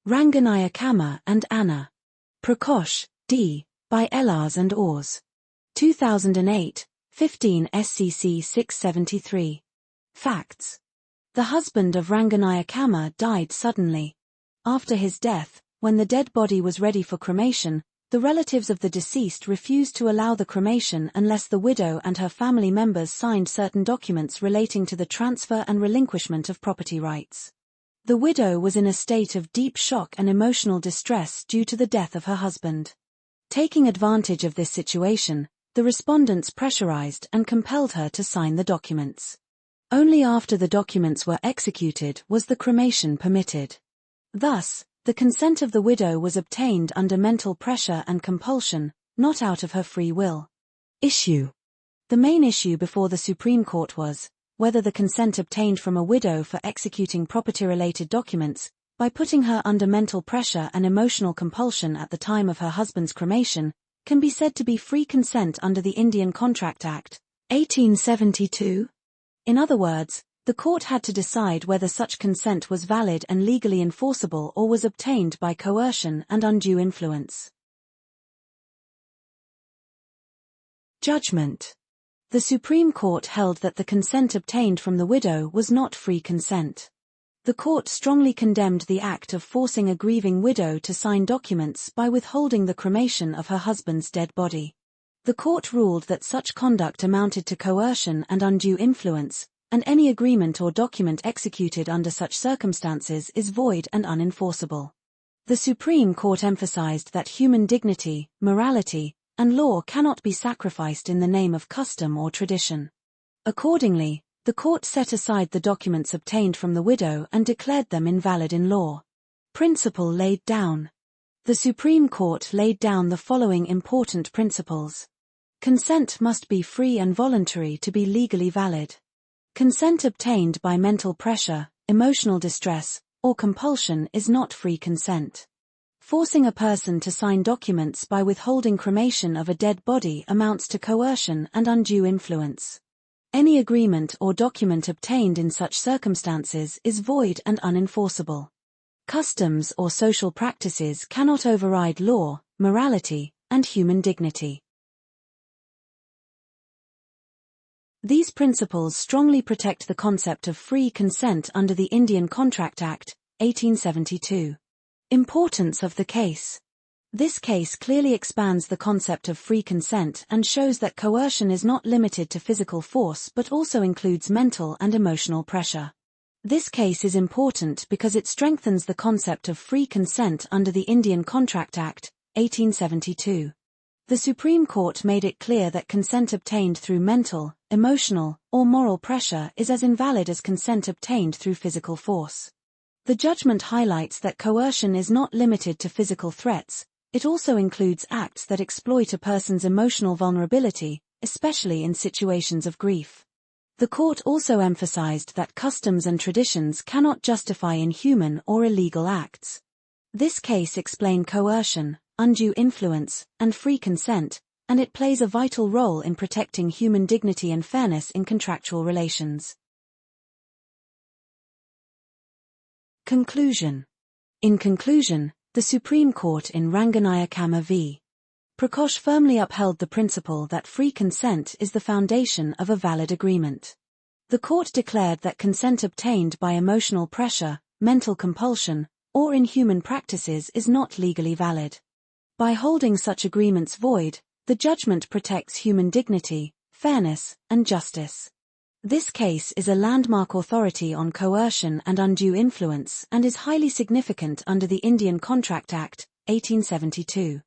Ranganayakamma and Anna. Prakash, D. by Ellars and Ors. 2008, 15 SCC 673. Facts. The husband of Ranganayakamma died suddenly. After his death, when the dead body was ready for cremation, the relatives of the deceased refused to allow the cremation unless the widow and her family members signed certain documents relating to the transfer and relinquishment of property rights. The widow was in a state of deep shock and emotional distress due to the death of her husband. Taking advantage of this situation, the respondents pressurized and compelled her to sign the documents. Only after the documents were executed was the cremation permitted. Thus, the consent of the widow was obtained under mental pressure and compulsion, not out of her free will. Issue. The main issue before the Supreme Court was whether the consent obtained from a widow for executing property-related documents, by putting her under mental pressure and emotional compulsion at the time of her husband's cremation, can be said to be free consent under the Indian Contract Act, 1872. In other words, the court had to decide whether such consent was valid and legally enforceable or was obtained by coercion and undue influence. Judgment. The Supreme Court held that the consent obtained from the widow was not free consent. The court strongly condemned the act of forcing a grieving widow to sign documents by withholding the cremation of her husband's dead body. The court ruled that such conduct amounted to coercion and undue influence, and any agreement or document executed under such circumstances is void and unenforceable. The Supreme Court emphasized that human dignity, morality, and law cannot be sacrificed in the name of custom or tradition. Accordingly, the court set aside the documents obtained from the widow and declared them invalid in law. Principle laid down. The Supreme Court laid down the following important principles. Consent must be free and voluntary to be legally valid. Consent obtained by mental pressure, emotional distress, or compulsion is not free consent. Forcing a person to sign documents by withholding cremation of a dead body amounts to coercion and undue influence. Any agreement or document obtained in such circumstances is void and unenforceable. Customs or social practices cannot override law, morality, and human dignity. These principles strongly protect the concept of free consent under the Indian Contract Act, 1872. Importance of the case. This case clearly expands the concept of free consent and shows that coercion is not limited to physical force but also includes mental and emotional pressure. This case is important because it strengthens the concept of free consent under the Indian Contract Act, 1872. The Supreme Court made it clear that consent obtained through mental, emotional, or moral pressure is as invalid as consent obtained through physical force. The judgment highlights that coercion is not limited to physical threats, it also includes acts that exploit a person's emotional vulnerability, especially in situations of grief. The court also emphasized that customs and traditions cannot justify inhuman or illegal acts. This case explained coercion, undue influence, and free consent, and it plays a vital role in protecting human dignity and fairness in contractual relations. Conclusion. In conclusion, the Supreme Court in Ranganayakamma v. Prakash firmly upheld the principle that free consent is the foundation of a valid agreement. The court declared that consent obtained by emotional pressure, mental compulsion, or inhuman practices is not legally valid. By holding such agreements void, the judgment protects human dignity, fairness, and justice. This case is a landmark authority on coercion and undue influence and is highly significant under the Indian Contract Act, 1872.